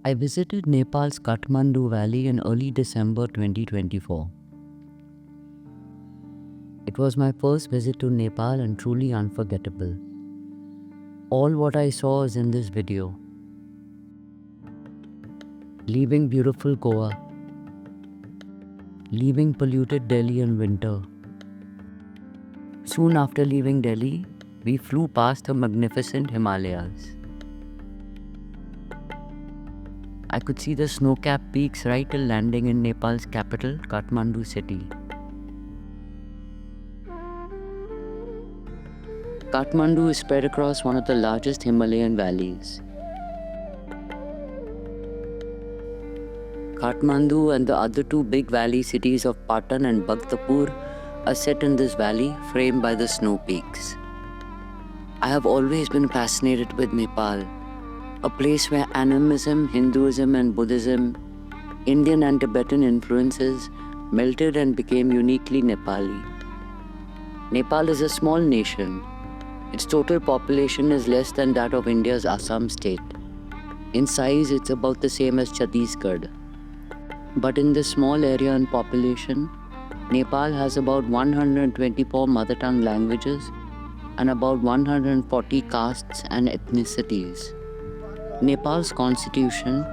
I visited Nepal's Kathmandu Valley in early December 2024. It was my first visit to Nepal and truly unforgettable. All what I saw is in this video. Leaving beautiful Goa. Leaving polluted Delhi in winter. Soon after leaving Delhi, we flew past the magnificent Himalayas. I could see the snow-capped peaks right till landing in Nepal's capital, Kathmandu city. Kathmandu is spread across one of the largest Himalayan valleys. Kathmandu and the other two big valley cities of Patan and Bhaktapur are set in this valley, framed by the snow peaks. I have always been fascinated with Nepal, a place where animism, Hinduism and Buddhism, Indian and Tibetan influences melted and became uniquely Nepali. Nepal is a small nation. Its total population is less than that of India's Assam state. In size, it's about the same as Chhattisgarh. But in this small area and population, Nepal has about 124 mother tongue languages and about 140 castes and ethnicities. Nepal's constitution,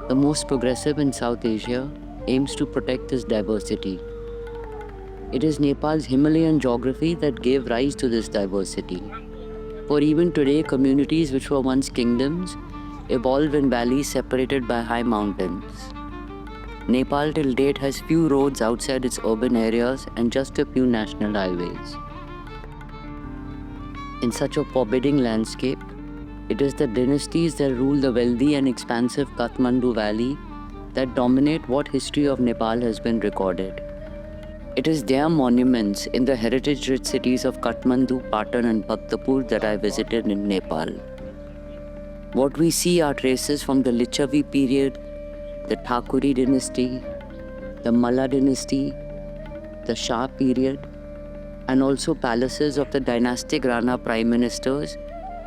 the most progressive in South Asia, aims to protect this diversity. It is Nepal's Himalayan geography that gave rise to this diversity. For even today, communities which were once kingdoms evolve in valleys separated by high mountains. Nepal till date has few roads outside its urban areas and just a few national highways. In such a forbidding landscape, it is the dynasties that rule the wealthy and expansive Kathmandu Valley that dominate what history of Nepal has been recorded. It is their monuments in the heritage-rich cities of Kathmandu, Patan and Bhaktapur that I visited in Nepal. What we see are traces from the Licchavi period, the Thakuri dynasty, the Malla dynasty, the Shah period, and also palaces of the dynastic Rana prime ministers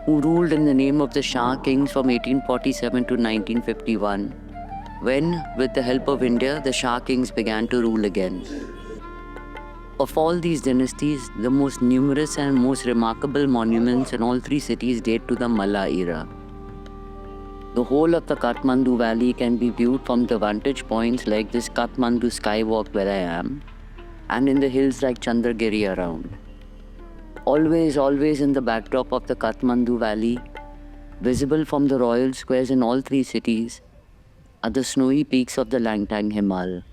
who ruled in the name of the Shah kings from 1847 to 1951, when, with the help of India, the Shah kings began to rule again. Of all these dynasties, the most numerous and most remarkable monuments in all three cities date to the Malla era. The whole of the Kathmandu Valley can be viewed from the vantage points like this Kathmandu skywalk where I am, and in the hills like Chandragiri around. Always in the backdrop of the Kathmandu Valley, visible from the royal squares in all three cities, are the snowy peaks of the Langtang Himal.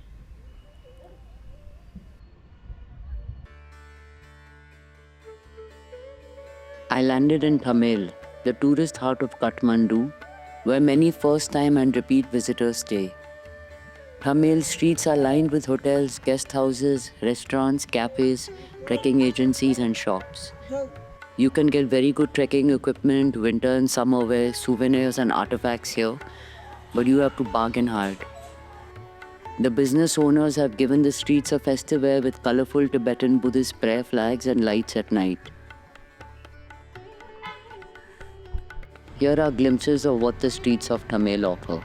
I landed in Thamel, the tourist heart of Kathmandu, where many first-time and repeat visitors stay. Thamel streets are lined with hotels, guest houses, restaurants, cafes, trekking agencies and shops. You can get very good trekking equipment, winter and summer wear, souvenirs and artifacts here, but you have to bargain hard. The business owners have given the streets a festive air with colorful Tibetan Buddhist prayer flags and lights at night. Here are glimpses of what the streets of Thamel offer.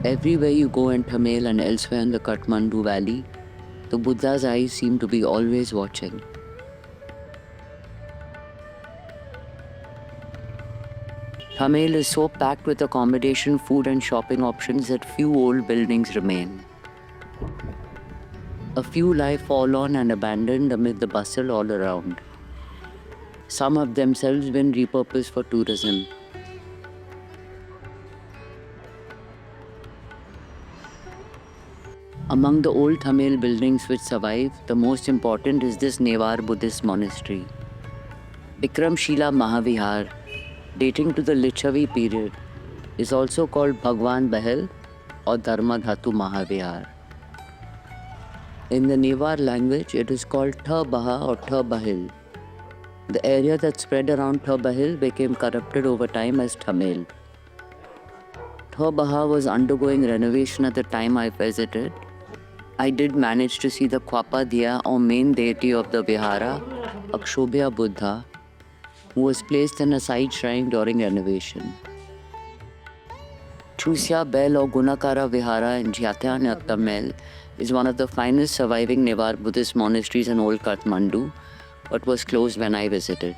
Everywhere you go in Thamel and elsewhere in the Kathmandu Valley, The Buddha's eyes seem to be always watching. Thamel is so packed with accommodation, food and shopping options that few old buildings remain. A few lie forlorn and abandoned amid the bustle all around. Some have themselves been repurposed for tourism. Among the old Thamel buildings which survive, the most important is this Newar Buddhist monastery. Bikramshila Mahavihar, dating to the Licchavi period, is also called Bhagwan Bahal or Dharmadhatu Mahavihar. In the Newar language, it is called Tha Baha or Tha Bahil. The area that spread around Tha Bahil became corrupted over time as Thamel. Tha Baha was undergoing renovation at the time I visited. I did manage to see the Kwapa Diya or main deity of the Vihara, Akshobhya Buddha, who was placed in a side shrine during renovation. Chusya Bel or Gunakara Vihara in Jyatyan Thamel is one of the finest surviving Newar Buddhist monasteries in old Kathmandu, but was closed when I visited.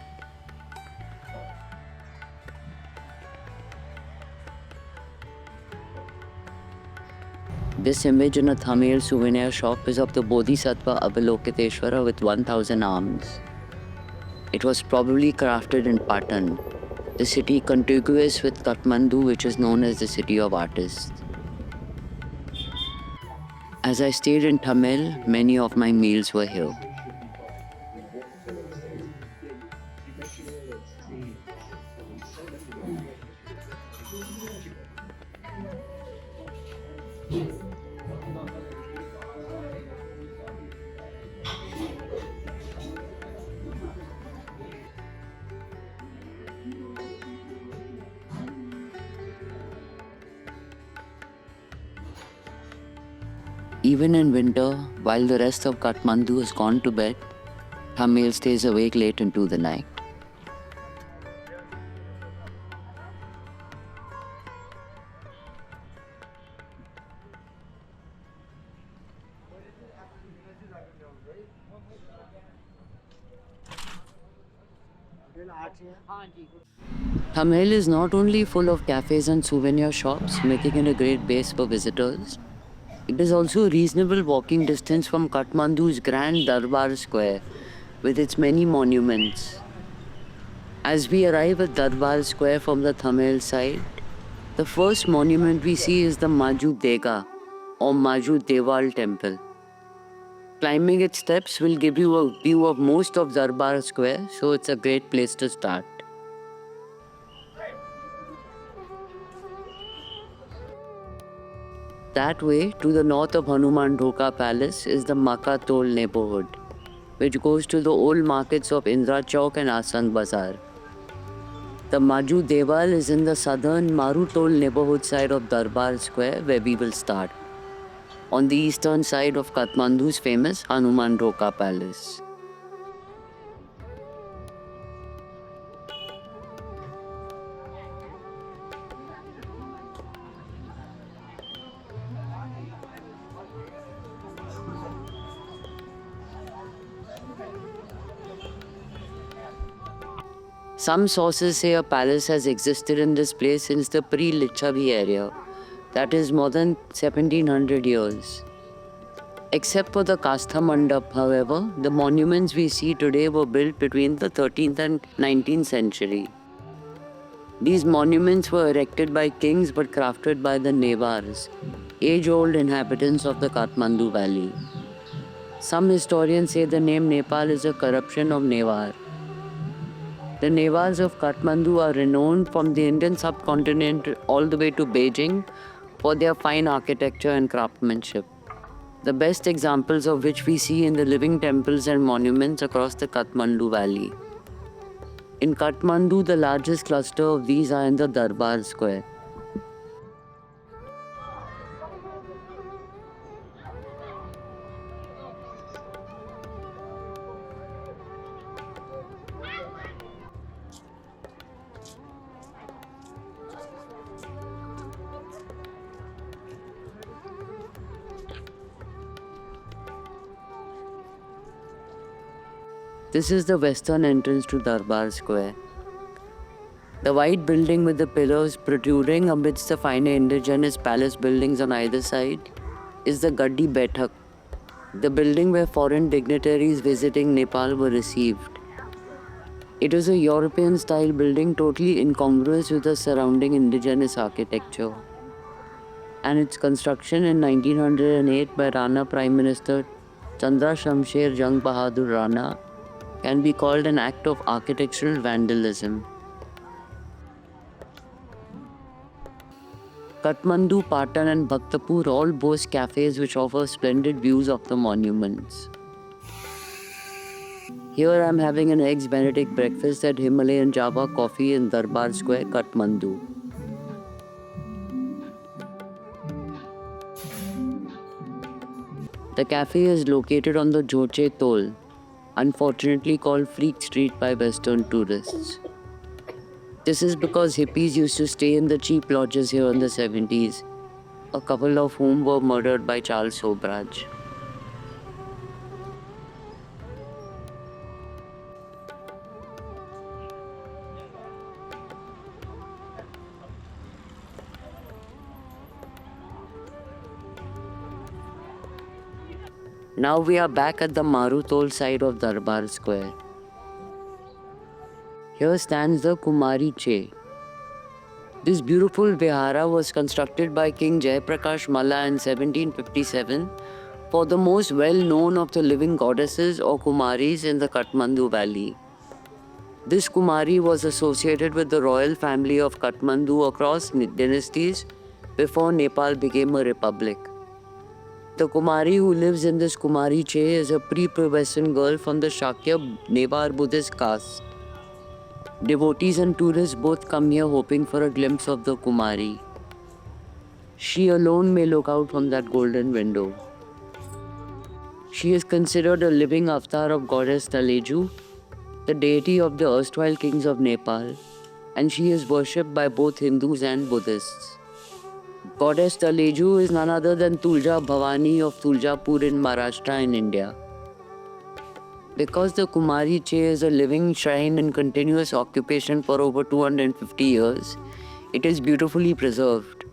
This image in a Thamel souvenir shop is of the Bodhisattva Avalokiteshvara with 1000 arms. It was probably crafted in Patan, the city contiguous with Kathmandu, which is known as the city of artists. As I stayed in Thamel, many of my meals were here. Even in winter, while the rest of Kathmandu has gone to bed, Thamel stays awake late into the night. Thamel is not only full of cafes and souvenir shops, making it a great base for visitors. It is also a reasonable walking distance from Kathmandu's grand Darbar Square, with its many monuments. As we arrive at Darbar Square from the Thamel side, the first monument we see is the Maju Dega or Maju Dewal Temple. Climbing its steps will give you a view of most of Darbar Square, so it's a great place to start. That way, to the north of Hanuman Dhoka Palace is the Maka Tol neighborhood, which goes to the old markets of Indra Chowk and Asang Bazaar. The Maju Dewal is in the southern Maru Tol neighborhood side of Darbar Square, where we will start, on the eastern side of Kathmandu's famous Hanuman Dhoka Palace. Some sources say a palace has existed in this place since the pre-Licchavi era, that is more than 1700 years. Except for the Kastha Mandap, however, the monuments we see today were built between the 13th and 19th century. These monuments were erected by kings but crafted by the Newars, age-old inhabitants of the Kathmandu Valley. Some historians say the name Nepal is a corruption of Newar. The Newars of Kathmandu are renowned from the Indian subcontinent all the way to Beijing for their fine architecture and craftsmanship, the best examples of which we see in the living temples and monuments across the Kathmandu Valley. In Kathmandu, the largest cluster of these are in the Darbar Square. This is the western entrance to Darbar Square. The white building with the pillars protruding amidst the finer indigenous palace buildings on either side is the Gaddi Baithak, the building where foreign dignitaries visiting Nepal were received. It is a European-style building totally incongruous with the surrounding indigenous architecture. And its construction in 1908 by Rana Prime Minister Chandra Shamsher Jang Bahadur Rana can be called an act of architectural vandalism. Kathmandu, Patan and Bhaktapur all boast cafes which offer splendid views of the monuments. Here I am having an Eggs Benedict breakfast at Himalayan Java Coffee in Darbar Square, Kathmandu. The cafe is located on the Joche Tol, unfortunately called Freak Street by Western tourists. This is because hippies used to stay in the cheap lodges here in the 70s, a couple of whom were murdered by Charles Sobraj. Now we are back at the Marutol side of Darbar Square. Here stands the Kumari Che. This beautiful Vihara was constructed by King Jayaprakash Malla in 1757 for the most well-known of the living goddesses or Kumaris in the Kathmandu Valley. This Kumari was associated with the royal family of Kathmandu across dynasties before Nepal became a republic. The Kumari who lives in this Kumari Che is a pre-Western girl from the Shakya Nevar Buddhist caste. Devotees and tourists both come here hoping for a glimpse of the Kumari. She alone may look out from that golden window. She is considered a living avatar of goddess Taleju, the deity of the erstwhile kings of Nepal, and she is worshipped by both Hindus and Buddhists. Goddess Taleju is none other than Tulja Bhavani of Tuljapur in Maharashtra in India. Because the Kumari Che is a living shrine in continuous occupation for over 250 years, it is beautifully preserved.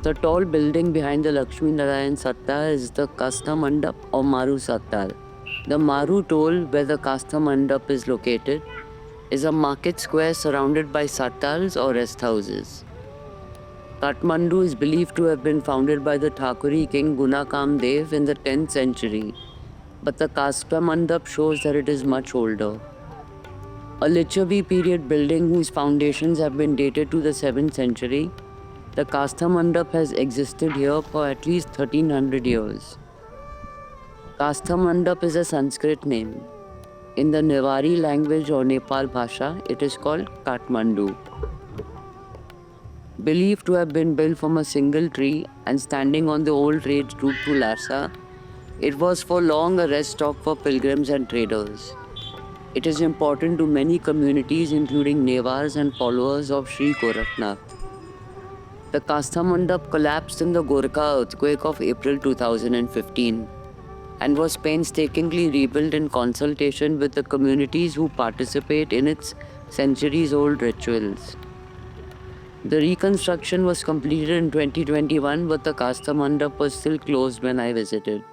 The tall building behind the Lakshmi Narayan Satta is the Kastha Mandap or Maru Sattal. The Maru Toll, where the Kastha Mandap is located, is a market square surrounded by sattals or rest houses. Kathmandu is believed to have been founded by the Thakuri king Gunakam Dev in the 10th century, but the Kastha Mandap shows that it is much older. A Licchavi period building whose foundations have been dated to the 7th century, the Kastha Mandap has existed here for at least 1300 years. Kastha Mandap is a Sanskrit name. In the Newari language or Nepal Bhasha, it is called Kathmandu. Believed to have been built from a single tree and standing on the old route to Lhasa, it was for long a rest stop for pilgrims and traders. It is important to many communities including Newars and followers of Sri Gorakhnath. The Kastha Mandap collapsed in the Gorkha earthquake of April 2015 and was painstakingly rebuilt in consultation with the communities who participate in its centuries-old rituals. The reconstruction was completed in 2021, but the Kastha Mandap was still closed when I visited.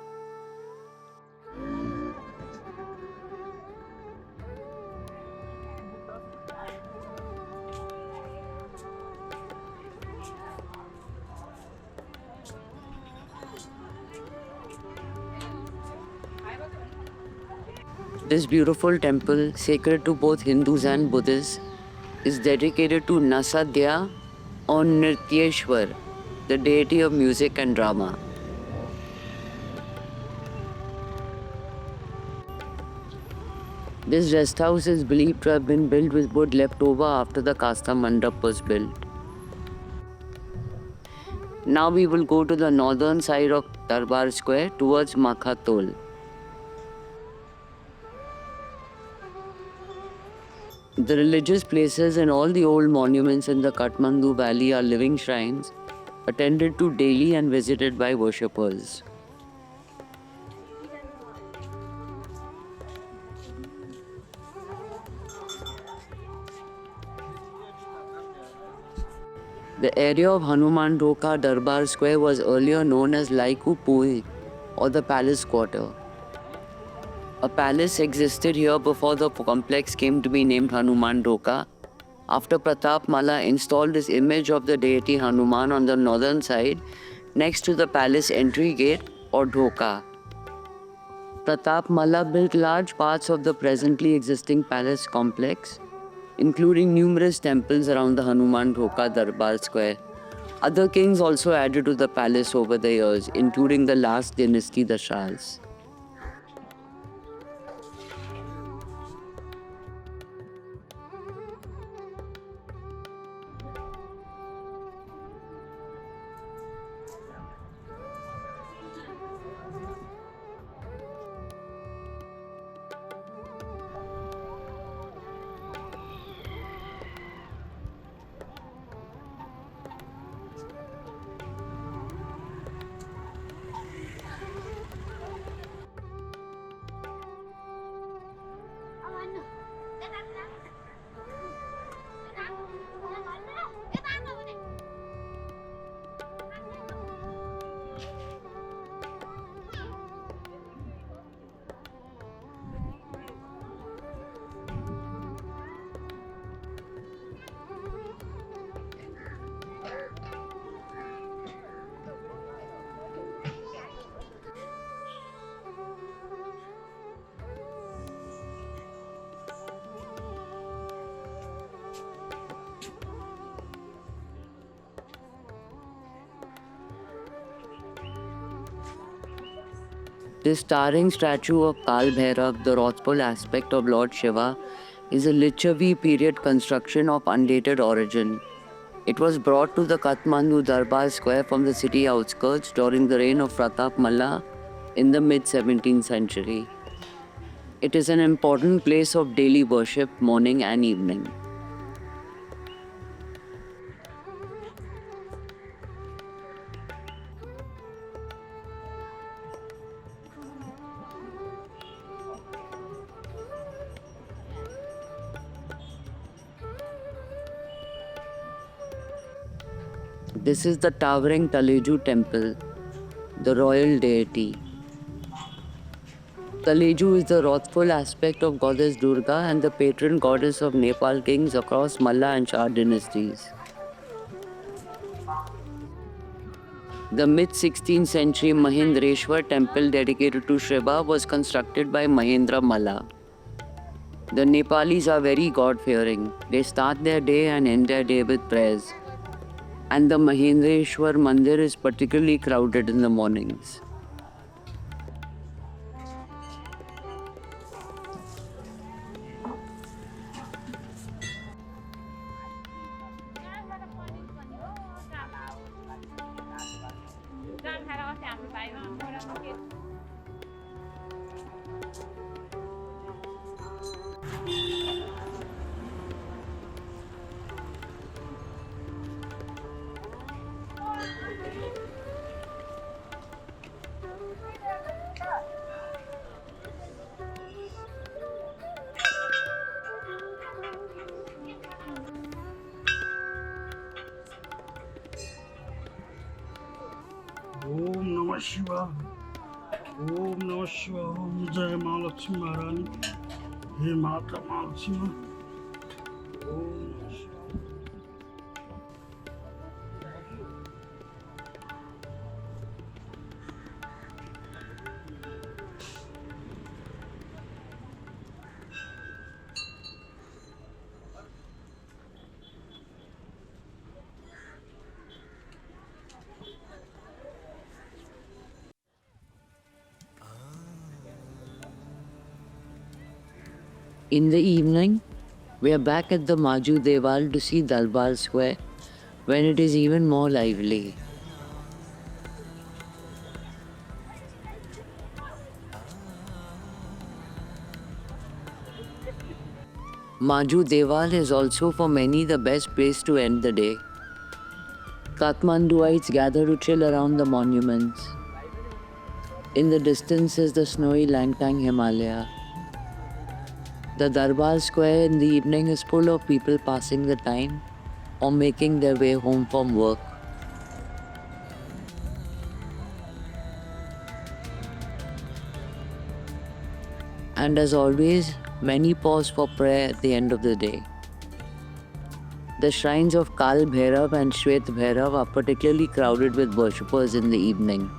This beautiful temple, sacred to both Hindus and Buddhists, is dedicated to Nasadya or Nrityeshwar, the deity of music and drama. This rest house is believed to have been built with wood left over after the Kasta Mandap was built. Now we will go to the northern side of Darbar Square towards Makhatol. The religious places and all the old monuments in the Kathmandu Valley are living shrines, attended to daily and visited by worshippers. The area of Hanuman Dhoka Darbar Square was earlier known as Laiku Pui, or the Palace Quarter. A palace existed here before the complex came to be named Hanuman Dhoka, after Pratap Malla installed his image of the deity Hanuman on the northern side next to the palace entry gate or Dhoka. Pratap Malla built large parts of the presently existing palace complex, including numerous temples around the Hanuman Dhoka Darbar Square. Other kings also added to the palace over the years, including the last dynasty, the Shahs. This towering statue of Kal Bhairav, the wrathful aspect of Lord Shiva, is a Licchavi period construction of undated origin. It was brought to the Kathmandu Darbar Square from the city outskirts during the reign of Pratap Malla in the mid-17th century. It is an important place of daily worship morning and evening. This is the towering Taleju temple, the royal deity. Taleju is the wrathful aspect of goddess Durga and the patron goddess of Nepal kings across Malla and Shah dynasties. The mid-16th century Mahendreshwar temple dedicated to Shiva was constructed by Mahendra Malla. The Nepalis are very God-fearing. They start their day and end their day with prayers. And the Mahendreshwar Mandir is particularly crowded in the mornings. Om Namah Shivaya. Om Namah Shivaya. Om Jai Mahalakshmi Maharani. Hey Mata Mahalakshmi. Om Namah Shivaya. In the evening, we are back at the Maju Deval to see Darbar Square when it is even more lively. Maju Deval is also for many the best place to end the day. Kathmanduites gather to chill around the monuments. In the distance is the snowy Langtang Himalaya. The Darbar Square in the evening is full of people passing the time or making their way home from work. And as always, many pause for prayer at the end of the day. The shrines of Kal Bhairav and Shwet Bhairav are particularly crowded with worshippers in the evening.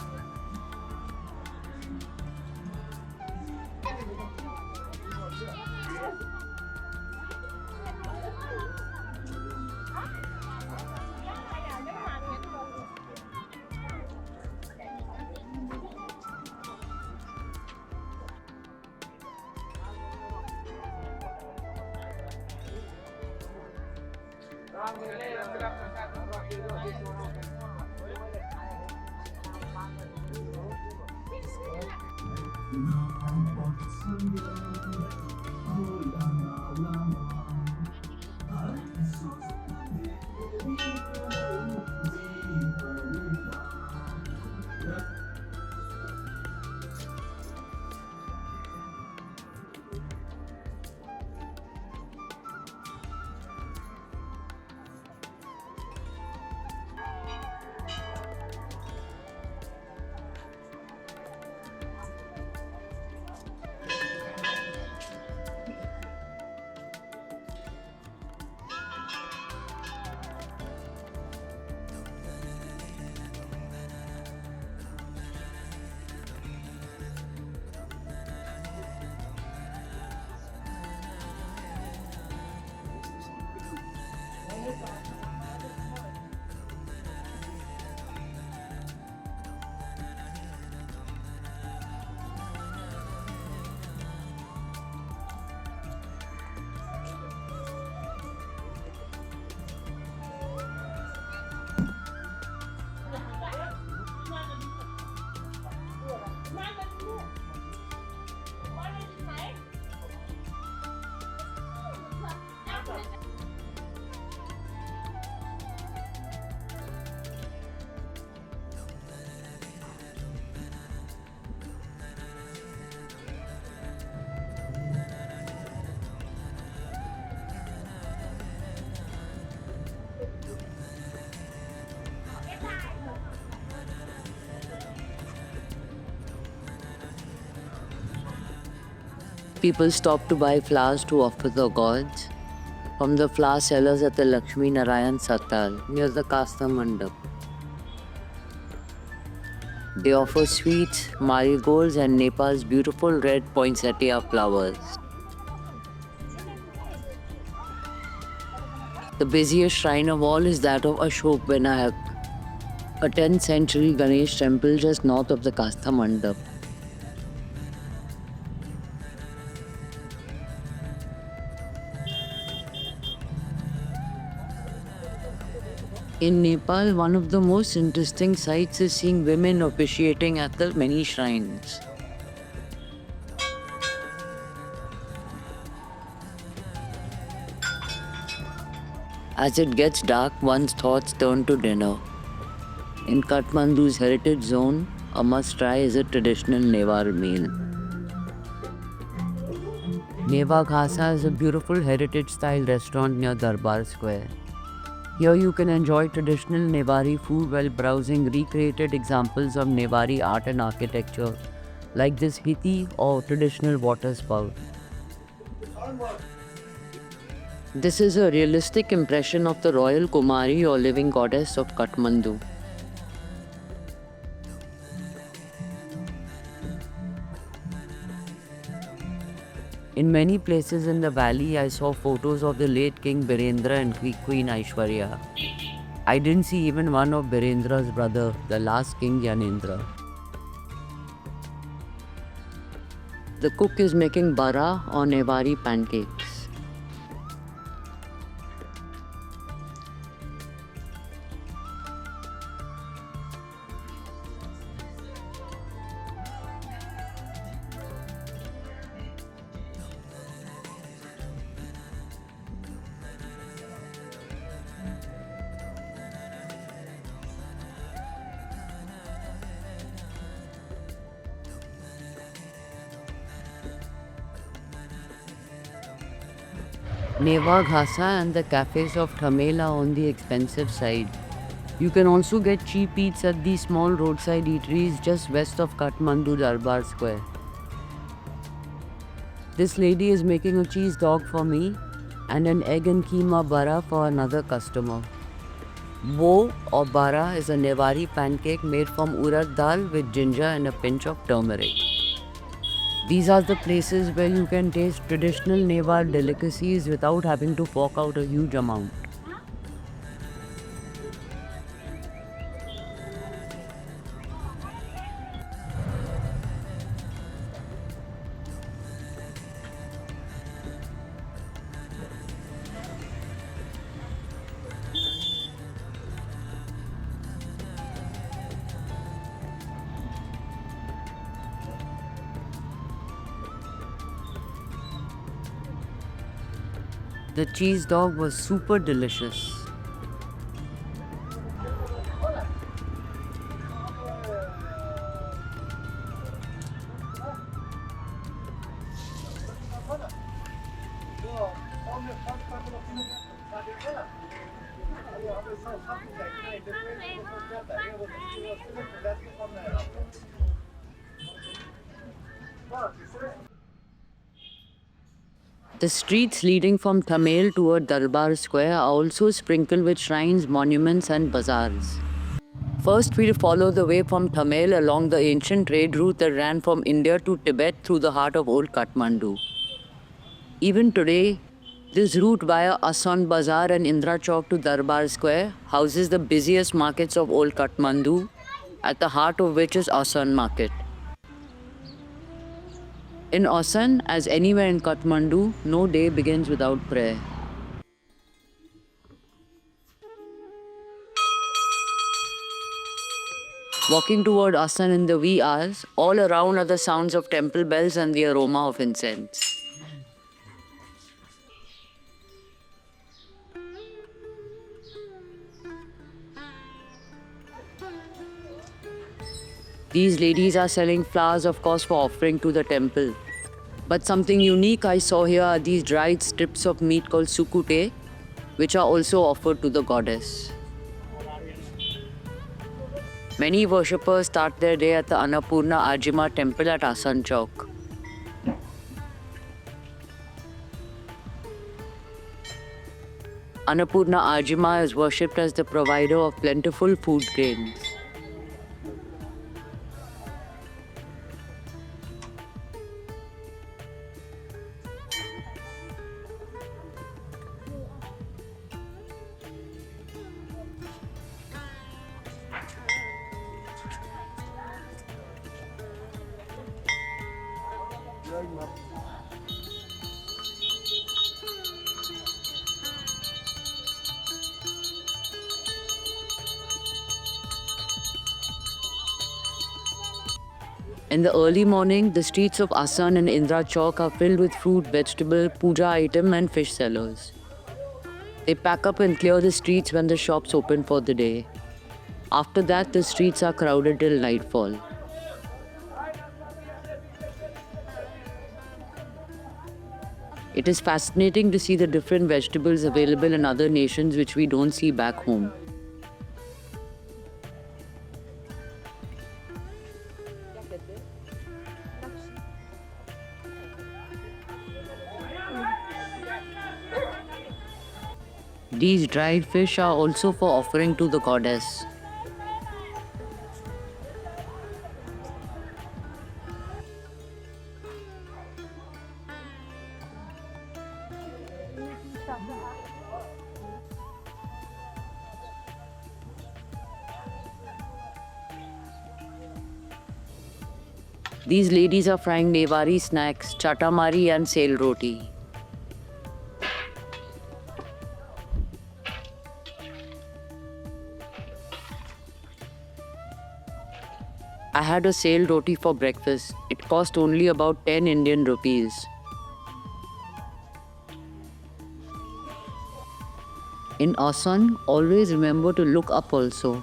People stop to buy flowers to offer the gods from the flower sellers at the Lakshmi Narayan Satal near the Kasta Mandap. They offer sweets, marigolds and Nepal's beautiful red poinsettia flowers. The busiest shrine of all is that of Ashok Vinayak, a 10th century Ganesh temple just north of the Kasta Mandap. In Nepal, one of the most interesting sights is seeing women officiating at the many shrines. As it gets dark, one's thoughts turn to dinner. In Kathmandu's heritage zone, a must-try is a traditional Newar meal. Neva Khasa is a beautiful heritage-style restaurant near Darbar Square. Here you can enjoy traditional Newari food while browsing recreated examples of Newari art and architecture, like this hiti or traditional water spout. This is a realistic impression of the royal Kumari or living goddess of Kathmandu. In many places in the valley, I saw photos of the late King Birendra and Queen Aishwarya. I didn't see even one of Birendra's brother, the last King Yanendra. The cook is making bara or Newari pancakes. Neva Ghasa and the cafes of Thamel are on the expensive side. You can also get cheap eats at these small roadside eateries just west of Kathmandu Darbar Square. This lady is making a cheese dog for me and an egg and keema bara for another customer. Wo or bara is a Newari pancake made from urad dal with ginger and a pinch of turmeric. These are the places where you can taste traditional Newar delicacies without having to fork out a huge amount. The cheese dog was super delicious. The streets leading from Thamel toward Darbar Square are also sprinkled with shrines, monuments and bazaars. First, we'll follow the way from Thamel along the ancient trade route that ran from India to Tibet through the heart of old Kathmandu. Even today, this route via Asan Bazaar and Indra Chowk to Darbar Square houses the busiest markets of old Kathmandu, at the heart of which is Asan Market. In Asan, as anywhere in Kathmandu, no day begins without prayer. Walking toward Asan in the wee hours, all around are the sounds of temple bells and the aroma of incense. These ladies are selling flowers, of course, for offering to the temple. But something unique I saw here are these dried strips of meat called sukute, which are also offered to the goddess. Many worshippers start their day at the Annapurna Ajima temple at Asan Chowk. Annapurna Ajima is worshipped as the provider of plentiful food grains. In the early morning, the streets of Asan and Indra Chowk are filled with fruit, vegetable, puja item and fish sellers. They pack up and clear the streets when the shops open for the day. After that, the streets are crowded till nightfall. It is fascinating to see the different vegetables available in other nations which we don't see back home. These dried fish are also for offering to the goddess. These ladies are frying Newari snacks, chatamari and sale roti. I had a sale roti for breakfast. It cost only about 10 Indian rupees. In Assam, always remember to look up also.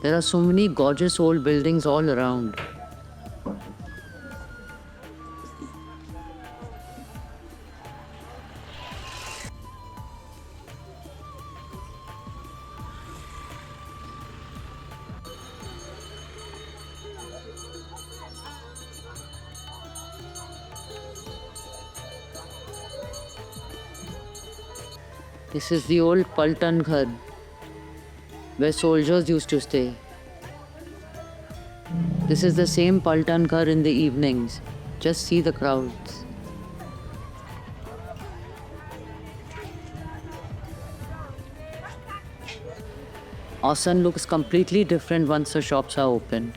There are so many gorgeous old buildings all around. This is the old Patan Ghar, where soldiers used to stay. This is the same Patan Ghar in the evenings. Just see the crowds. Assam looks completely different once the shops are open.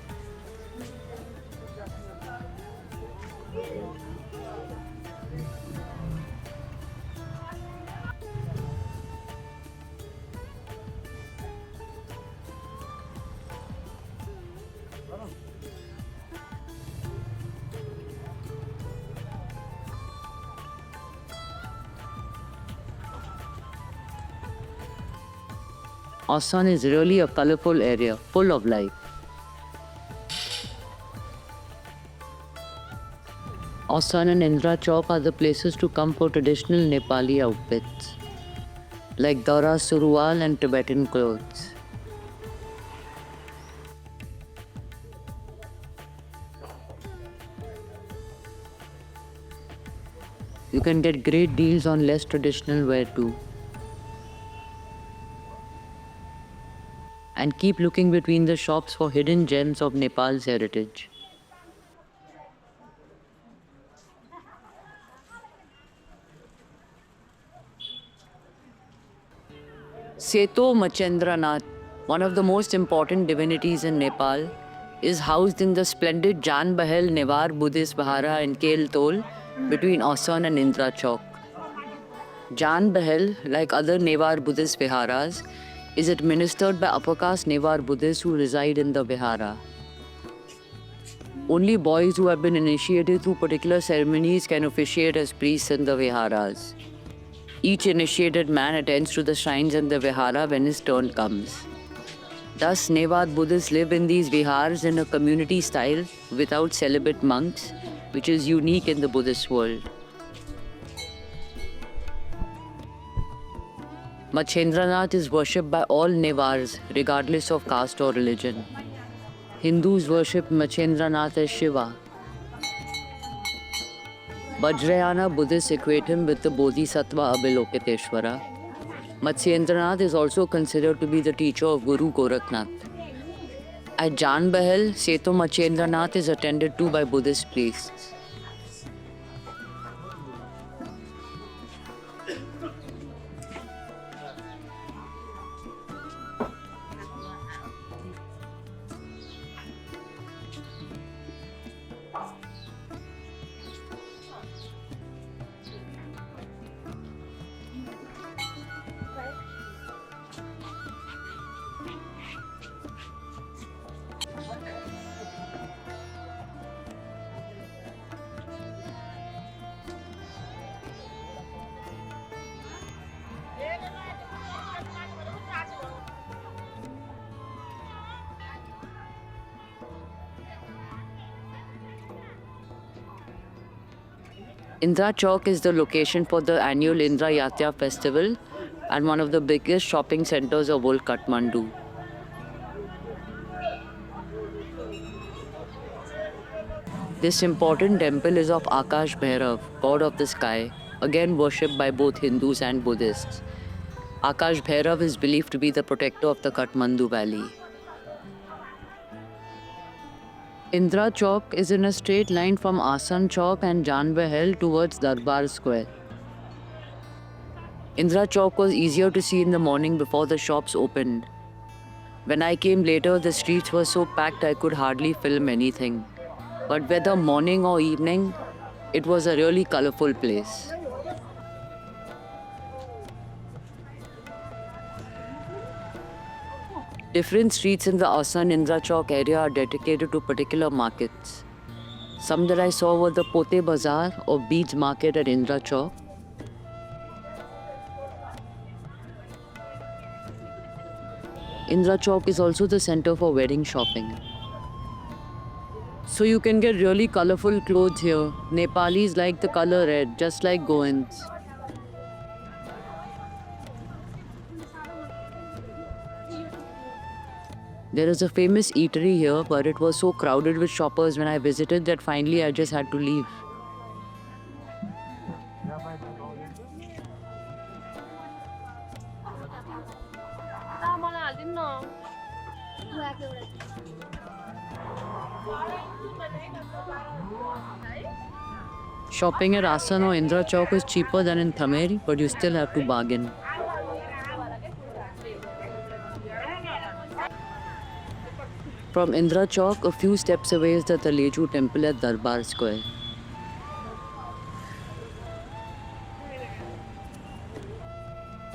Assam is really a colorful area, full of life. Assam and Indra Chowk are the places to come for traditional Nepali outfits, like Dara Suruwal and Tibetan clothes. You can get great deals on less traditional wear too. And keep looking between the shops for hidden gems of Nepal's heritage. Seto Machendranath, one of the most important divinities in Nepal, is housed in the splendid Jan Bahel Newar Buddhist Vihara in Kel Tol between Assam and Indra Chowk. Jan Bahel, like other Newar Buddhist Viharas, is administered by upper caste Newar Buddhists who reside in the Vihara. Only boys who have been initiated through particular ceremonies can officiate as priests in the Viharas. Each initiated man attends to the shrines in the Vihara when his turn comes. Thus, Newar Buddhists live in these Vihars in a community style without celibate monks, which is unique in the Buddhist world. Machendranath is worshipped by all Newars, regardless of caste or religion. Hindus worship Machendranath as Shiva. Vajrayana Buddhists equate him with the Bodhisattva Avalokiteshvara. Matsyendranath is also considered to be the teacher of Guru Gorakhnath. At Jan Bahel, Seto Machendranath is attended to by Buddhist priests. Indra Chowk is the location for the annual Indra Yatra festival and one of the biggest shopping centers of old Kathmandu. This important temple is of Akash Bhairav, god of the sky, again worshipped by both Hindus and Buddhists. Akash Bhairav is believed to be the protector of the Kathmandu Valley. Indra Chowk is in a straight line from Asan Chowk and Jan Bahel towards Darbar Square. Indra Chowk was easier to see in the morning before the shops opened. When I came later, the streets were so packed I could hardly film anything. but whether morning or evening, it was a really colorful place. Different streets in the Asan Indra Chowk area are dedicated to particular markets. Some that I saw were the Pote Bazaar or Beads Market at Indra Chowk. Indra Chowk is also the center for wedding shopping. So you can get really colorful clothes here. Nepalis like the color red, just like Goans. There is a famous eatery here, but it was so crowded with shoppers when I visited that finally I just had to leave. Shopping at Asan or Indra Chowk is cheaper than in Thamel, but you still have to bargain. From Indra Chowk, a few steps away is the Taleju Temple at Darbar Square.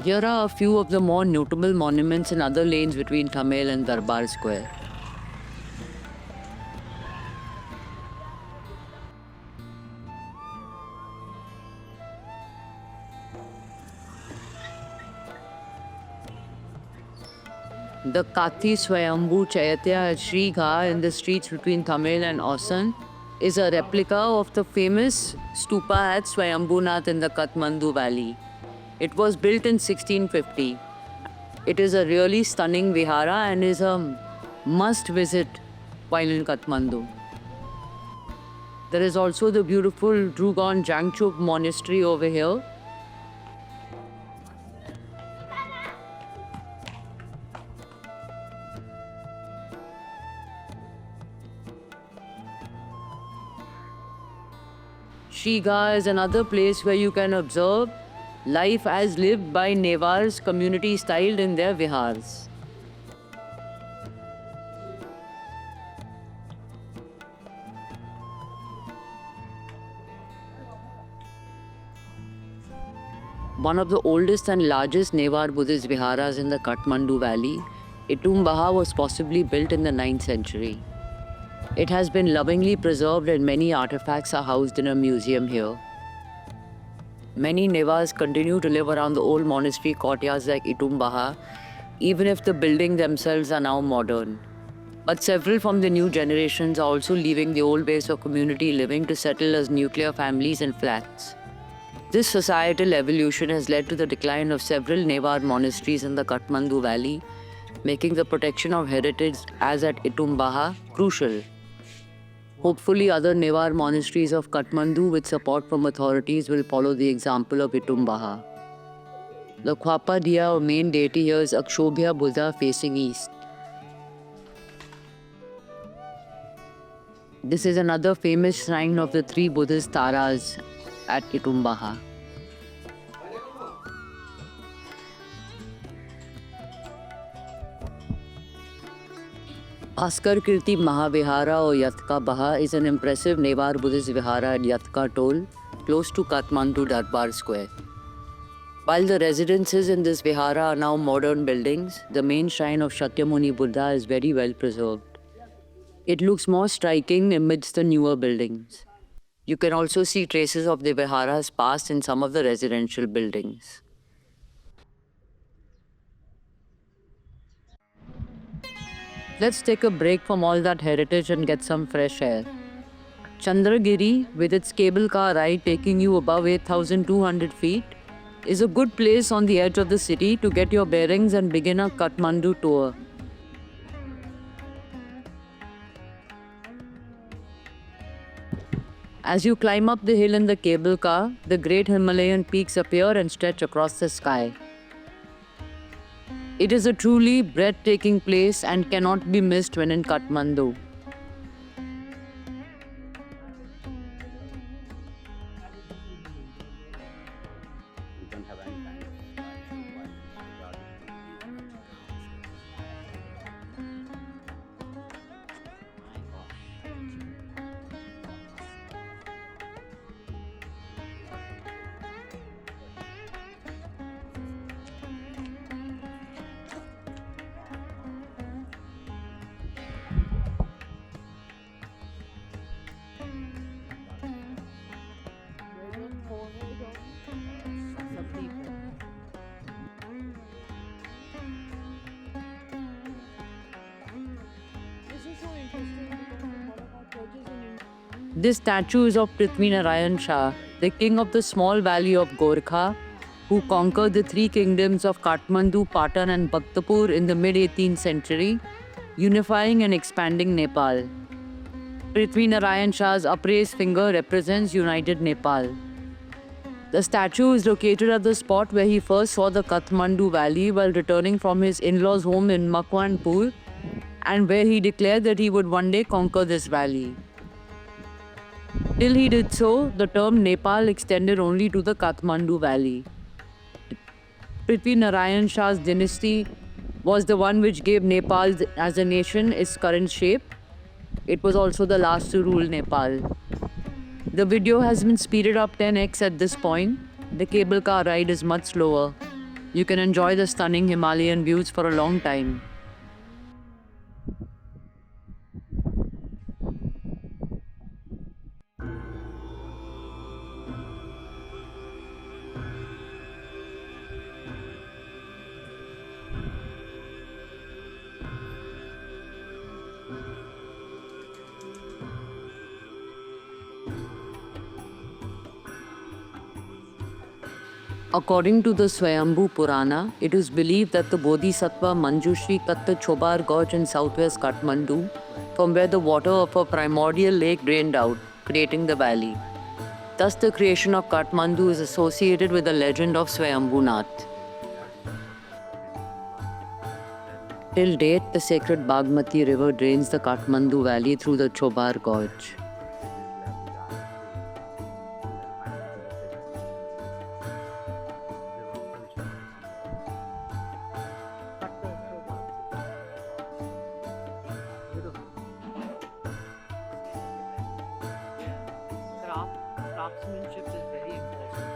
Here are a few of the more notable monuments in other lanes between Thamel and Darbar Square. The Kathi Swayambhu Chaitya at Sri Gha in the streets between Thamel and Asan is a replica of the famous stupa at Swayambhunath in the Kathmandu Valley. It was built in 1650. It is a really stunning vihara and is a must visit while in Kathmandu. There is also the beautiful Drugan Jangchuk Monastery over here. Shiga is another place where you can observe life as lived by Nevars community styled in their Viharas. One of the oldest and largest Nevar Buddhist Viharas in the Kathmandu Valley, Itumbaha was possibly built in the 9th century. It has been lovingly preserved and many artifacts are housed in a museum here. Many Nevars continue to live around the old monastery courtyards like Itumbaha, even if the buildings themselves are now modern. But several from the new generations are also leaving the old ways of community living to settle as nuclear families and flats. This societal evolution has led to the decline of several Nevar monasteries in the Kathmandu Valley, making the protection of heritage as at Itumbaha crucial. Hopefully, other Nevar monasteries of Kathmandu with support from authorities will follow the example of Itumbaha. The Khwapa Diya or main deity here is Akshobhya Buddha facing east. This is another famous shrine of the three Buddhist Taras at Itumbaha. Bhaskar Kirti Mahavihara or Yatka Baha is an impressive Nevar Buddhist Vihara at Yatka Toll, close to Kathmandu Darbar Square. While the residences in this Vihara are now modern buildings, the main shrine of Shakyamuni Buddha is very well preserved. It looks more striking amidst the newer buildings. You can also see traces of the Viharas past in some of the residential buildings. Let's take a break from all that heritage and get some fresh air. Chandragiri, with its cable car ride taking you above 8,200 feet, is a good place on the edge of the city to get your bearings and begin a Kathmandu tour. As you climb up the hill in the cable car, the great Himalayan peaks appear and stretch across the sky. It is a truly breathtaking place and cannot be missed when in Kathmandu. This statue is of Prithvinarayan Shah, the king of the small valley of Gorkha, who conquered the three kingdoms of Kathmandu, Patan and Bhaktapur in the mid-18th century, unifying and expanding Nepal. Prithvinarayan Shah's upraised finger represents united Nepal. The statue is located at the spot where he first saw the Kathmandu Valley while returning from his in-laws' home in Makwanpur, and where he declared that he would one day conquer this valley. Till he did so, the term Nepal extended only to the Kathmandu Valley. Prithvinarayan Shah's dynasty was the one which gave Nepal as a nation its current shape. It was also the last to rule Nepal. The video has been speeded up 10x at this point. The cable car ride is much slower. You can enjoy the stunning Himalayan views for a long time. According to the Swayambhu Purana, it is believed that the Bodhisattva Manjushri cut the Chobar Gorge in southwest Kathmandu, from where the water of a primordial lake drained out, creating the valley. Thus, the creation of Kathmandu is associated with the legend of Swayambhunath. Till date, the sacred Bagmati river drains the Kathmandu Valley through the Chobar Gorge. Craftsmanship is very impressive.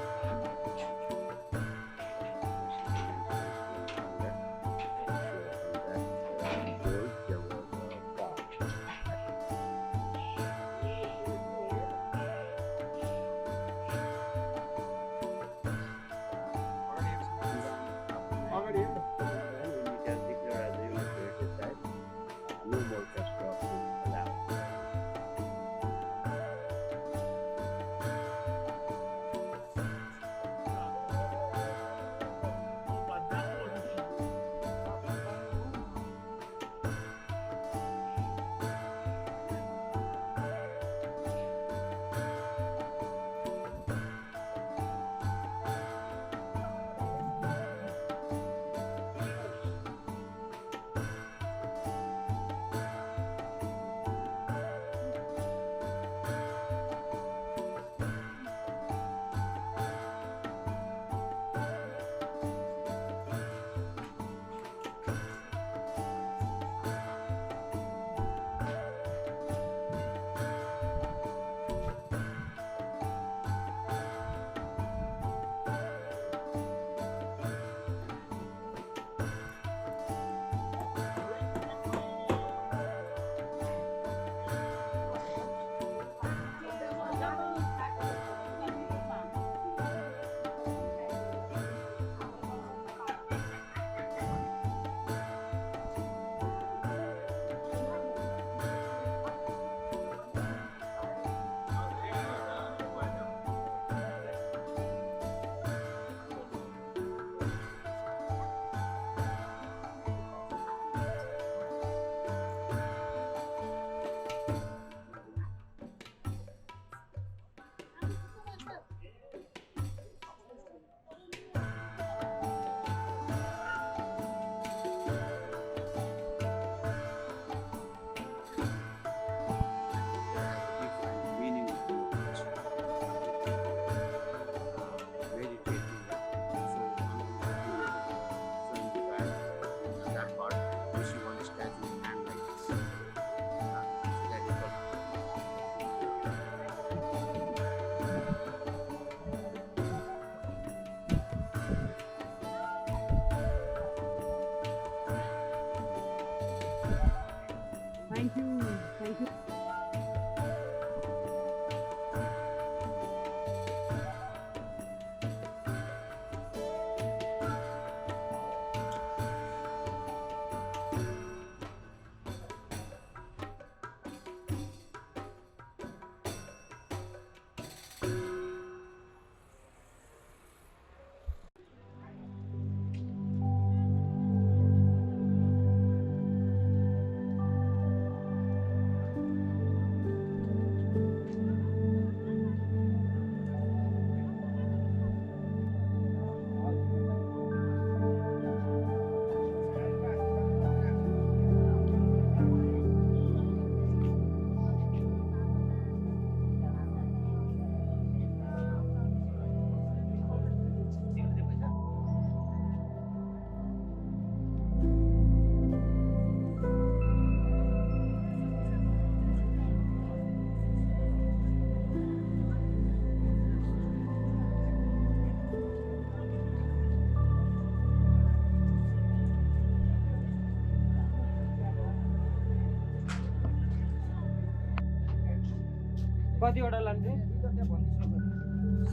कतिवटा लान्छे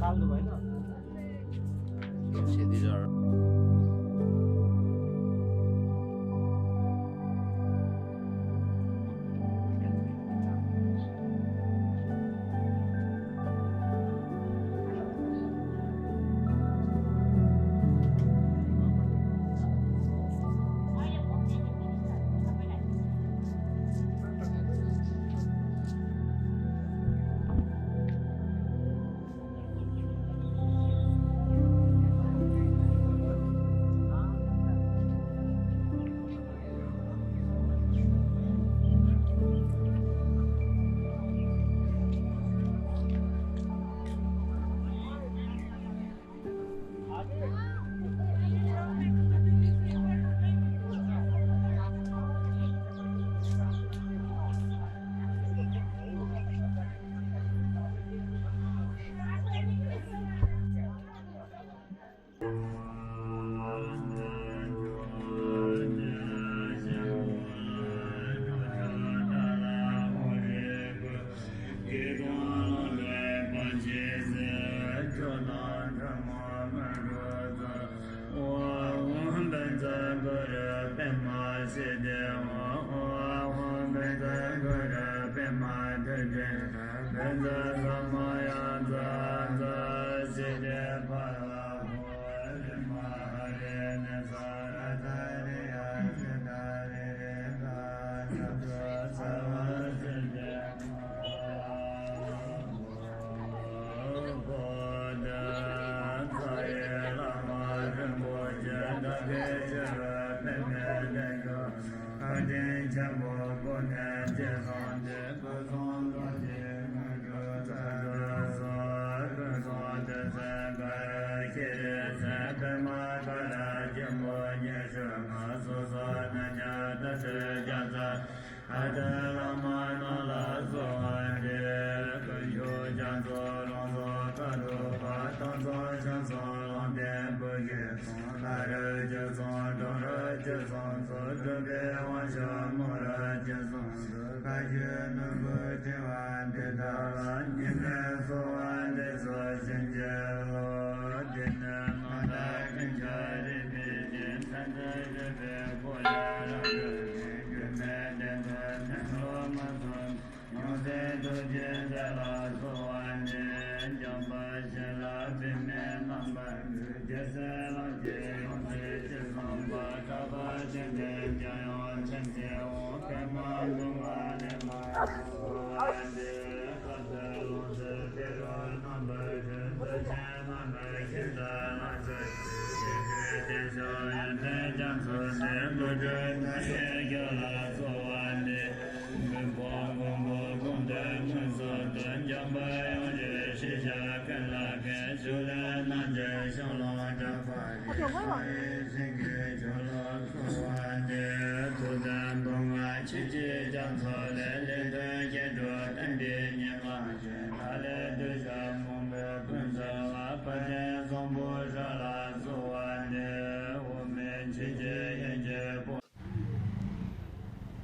साल्नु भएन These are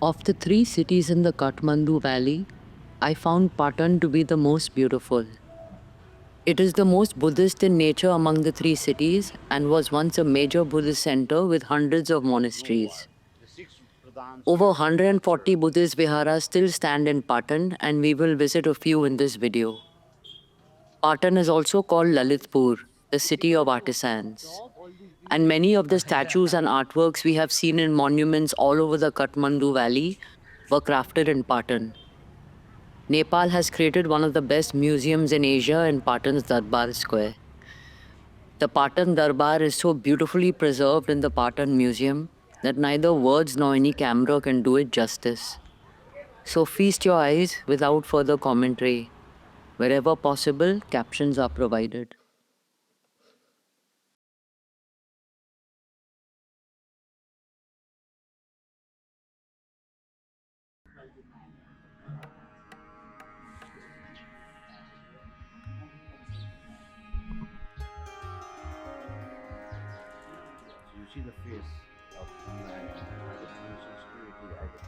Of the three cities in the Kathmandu Valley, I found Patan to be the most beautiful. It is the most Buddhist in nature among the three cities and was once a major Buddhist center with hundreds of monasteries. Over 140 Buddhist Viharas still stand in Patan, and we will visit a few in this video. Patan is also called Lalitpur, the city of artisans. And many of the statues and artworks we have seen in monuments all over the Kathmandu Valley were crafted in Patan. Nepal has created one of the best museums in Asia in Patan's Darbar Square. The Patan Darbar is so beautifully preserved in the Patan Museum that neither words nor any camera can do it justice. So feast your eyes without further commentary. Wherever possible, captions are provided. you see the face of Landline security.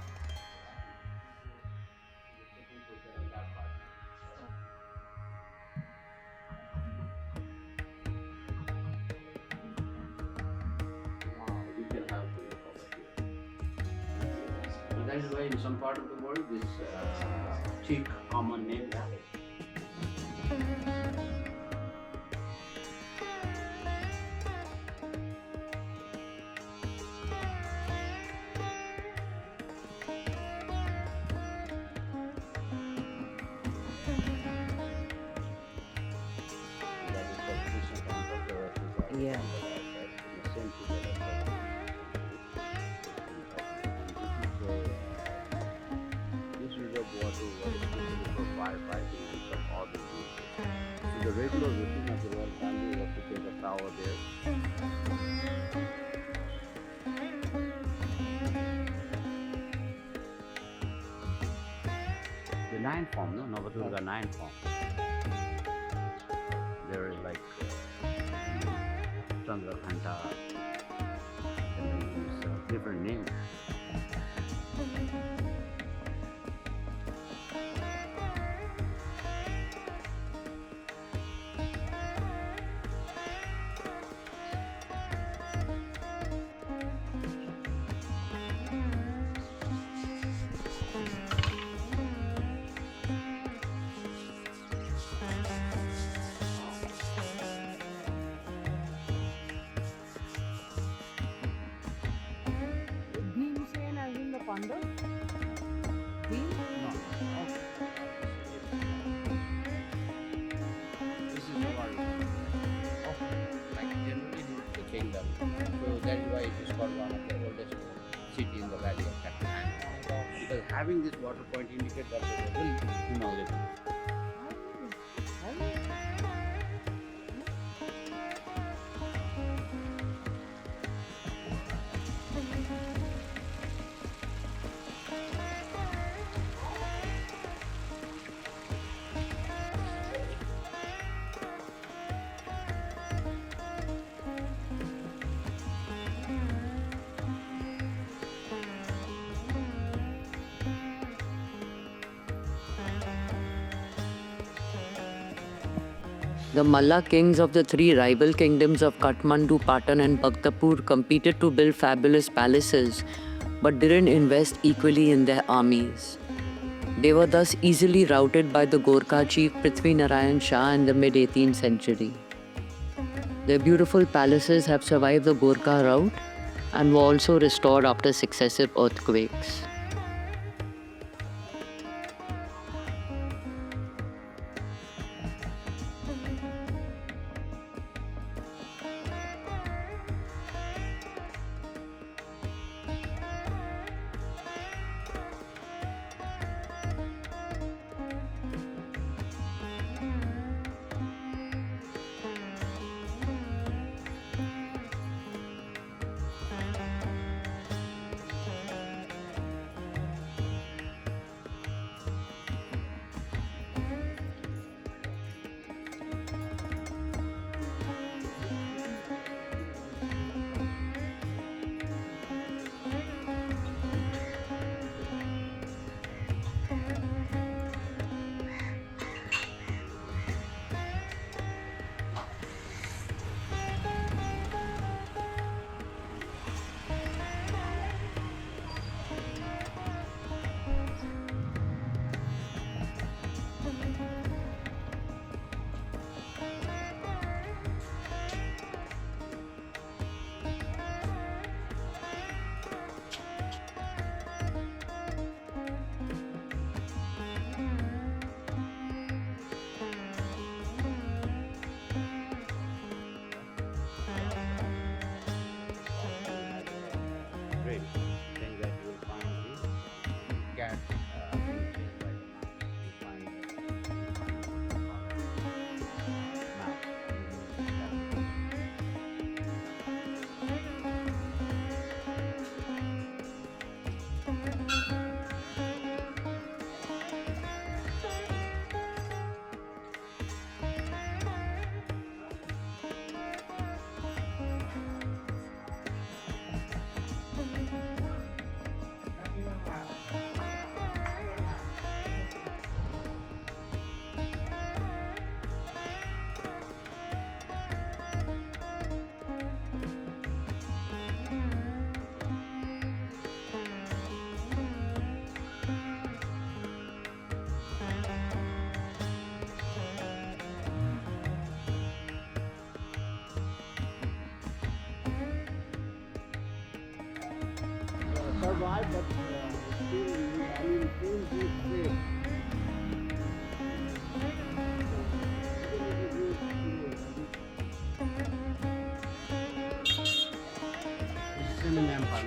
That is why in some part of the world this thick common name happens. Yeah. This reservoir water was specifically for firefighting and some other uses. So the regular routine of the royal family was to take a shower there. The 9 form, no? Navadurga 9 form. There is like Chandraghanta, and they use different names. This is the water. Like generally the kingdom. So that is why it is called one of the oldest city in the valley of Kathmandu. Because having this water point indicates that there was a human living. The Malla kings of the three rival kingdoms of Kathmandu, Patan and Bhaktapur competed to build fabulous palaces, but didn't invest equally in their armies. They were thus easily routed by the Gorkha chief Prithvi Narayan Shah in the mid-18th century. Their beautiful palaces have survived the Gorkha rout and were also restored after successive earthquakes. survive, but still, I mean, still be safe. This is in Nepal.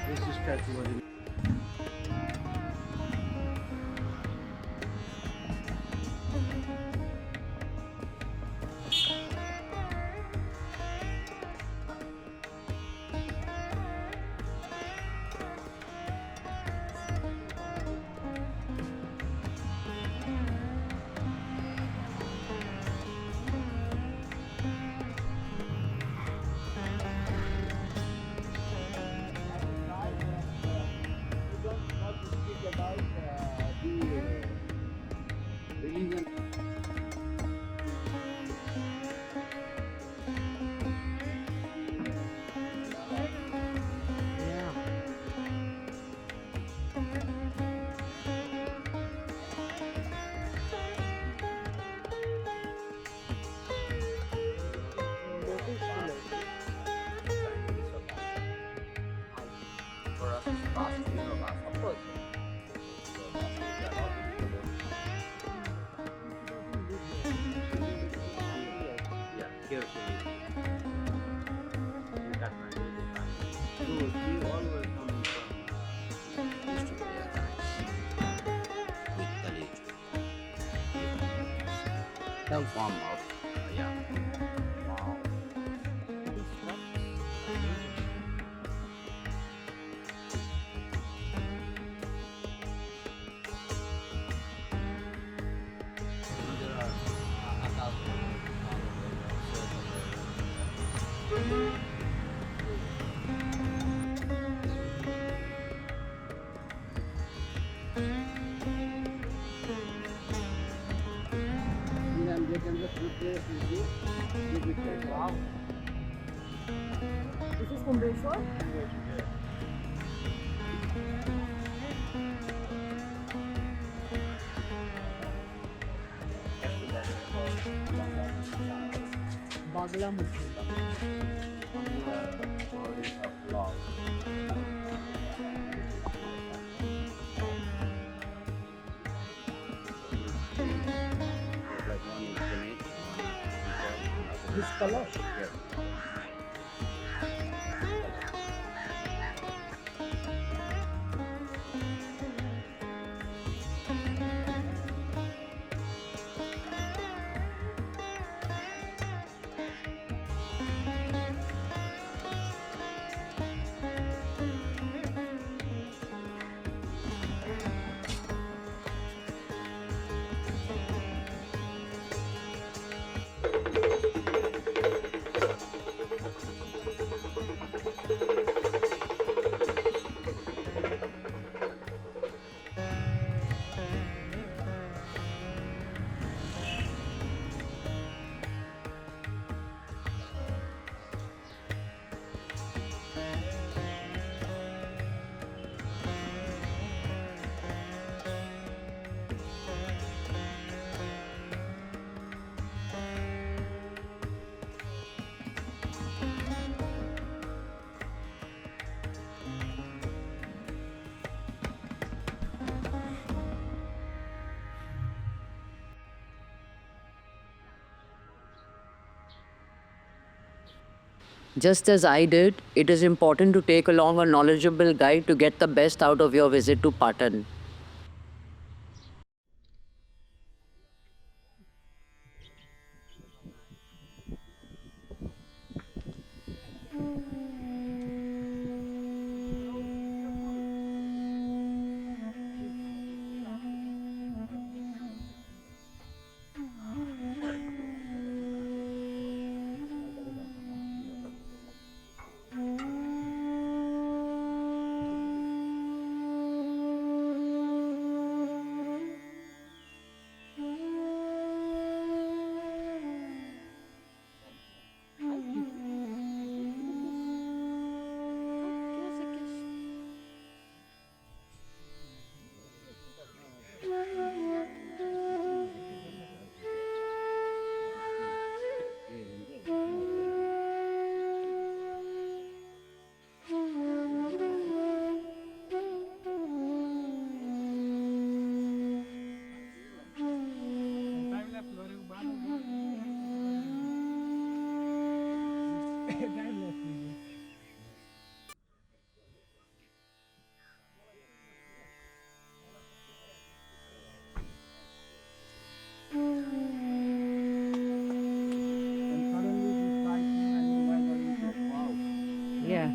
This statue was in. Religion. For us, it's fast, of course. Yeah, here in Kathmandu. So we all were coming from used to be there with village. Some form of yeah. Wow. There are and they can just replace with you. Wow. This is Kumbheshwar. Bagla Muthi. Stories of love. Like one is Ganesh, one is This Kalash. Yes. Just as I did, it is important to take along a knowledgeable guide to get the best out of your visit to Patan. And suddenly this guy came and the wife was like, wow. Yeah.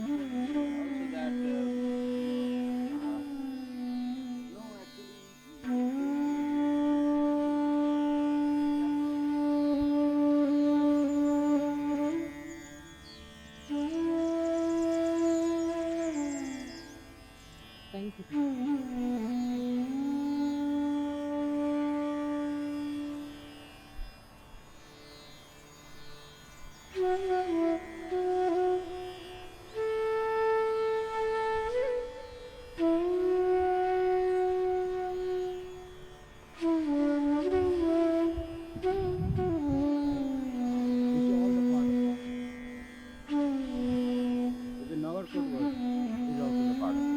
Also that no, actually. Thank you. The Nagarkot was is also the part of it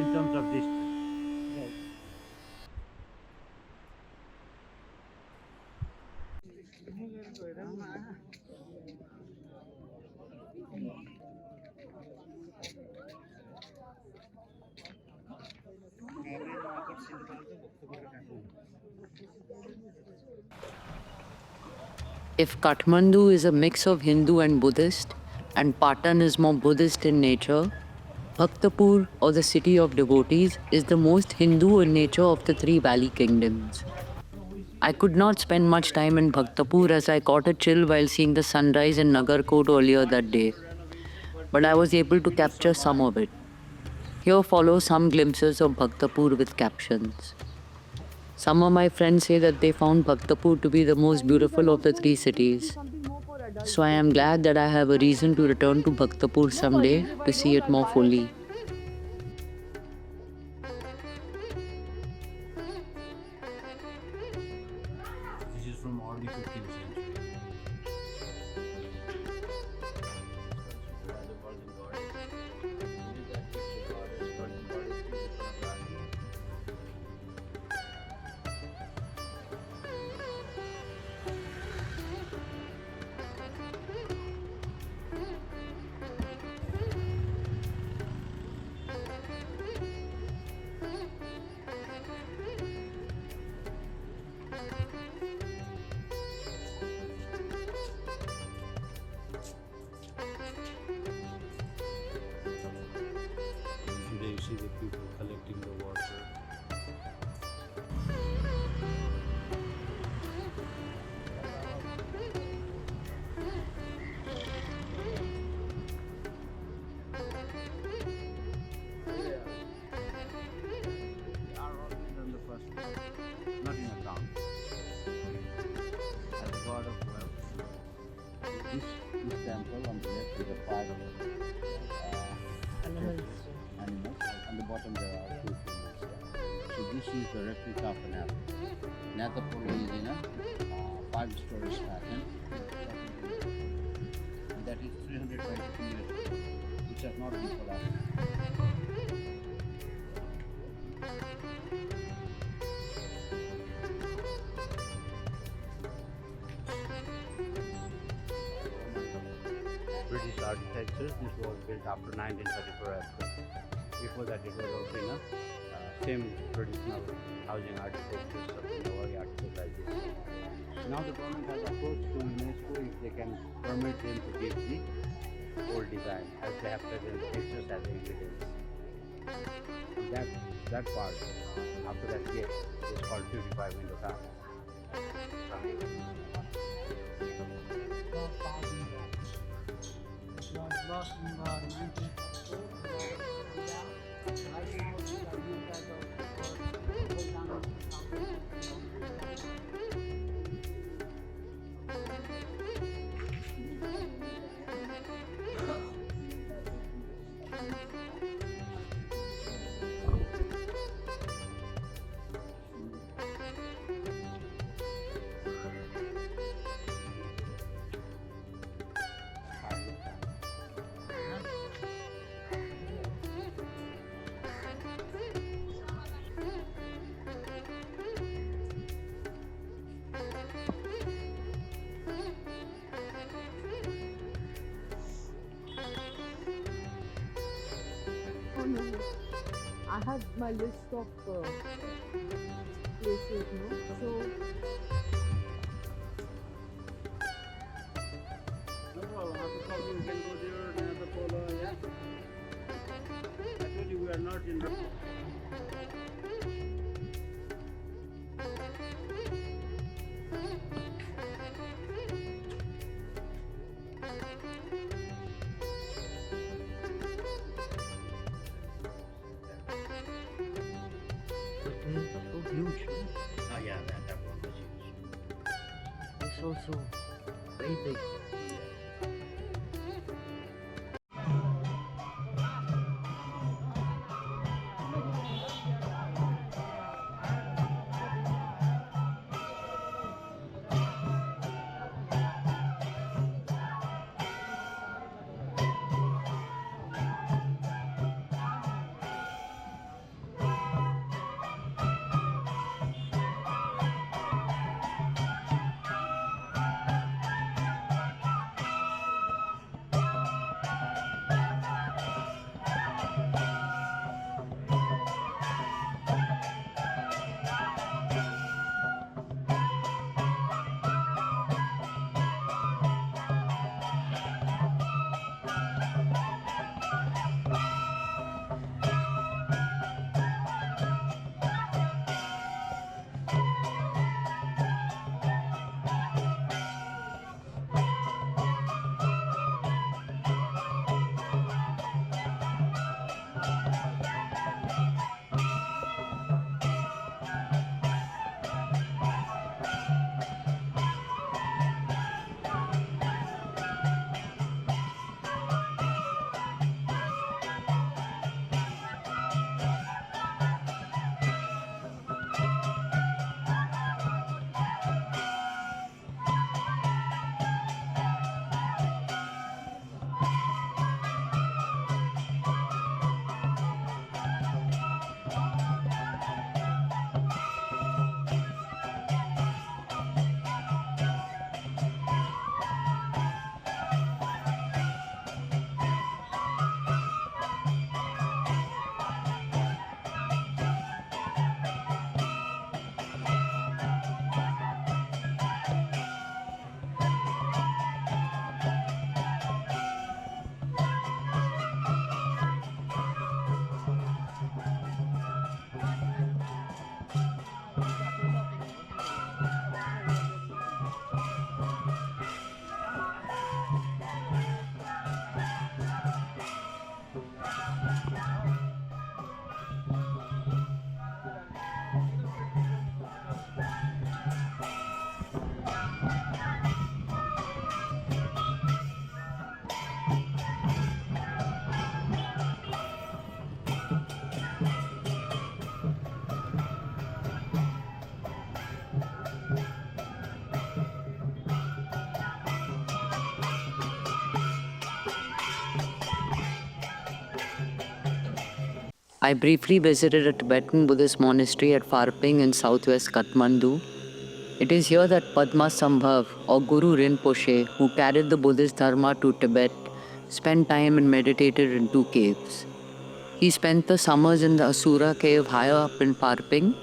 in terms of distance. If Kathmandu is a mix of Hindu and Buddhist, and Patan is more Buddhist in nature, Bhaktapur, or the city of devotees, is the most Hindu in nature of the three valley kingdoms. I could not spend much time in Bhaktapur as I caught a chill while seeing the sunrise in Nagarkot earlier that day, but I was able to capture some of it. Here follow some glimpses of Bhaktapur with captions. Some of my friends say that they found Bhaktapur to be the most beautiful of the three cities. So I am glad that I have a reason to return to Bhaktapur someday to see it more fully. This is from early 15th century. Today you see the people collecting the water. They are always on the first floor, not in a town. As a god of wealth. This temple on the left is a part of animals. On the bottom there are two figures. So this is the replica of an apple. Nathapur is in a 5-story pattern. And that is 322 years old, which has not been collapsed. British architecture, this was built after 1934 as well. Before that it was also in a same traditional housing architecture, Nawari architecture like this. Now the government has approached to UNESCO if they can permit them to give the old design as they have present pictures as evidence. And that part, after that gate, is called 55 window tower. Was lost in the 1944. Right now, we are doing that I had my list of places, no? So No problem. After talking, we can go there, another polo, yeah? Actually, we are not in the... So huge. Oh yeah, that one was huge. It's also very big. I briefly visited a Tibetan Buddhist monastery at Pharping in southwest Kathmandu. It is here that Padma Sambhav or Guru Rinpoche, who carried the Buddhist Dharma to Tibet, spent time and meditated in 2 caves. He spent the summers in the Asura cave higher up in Pharping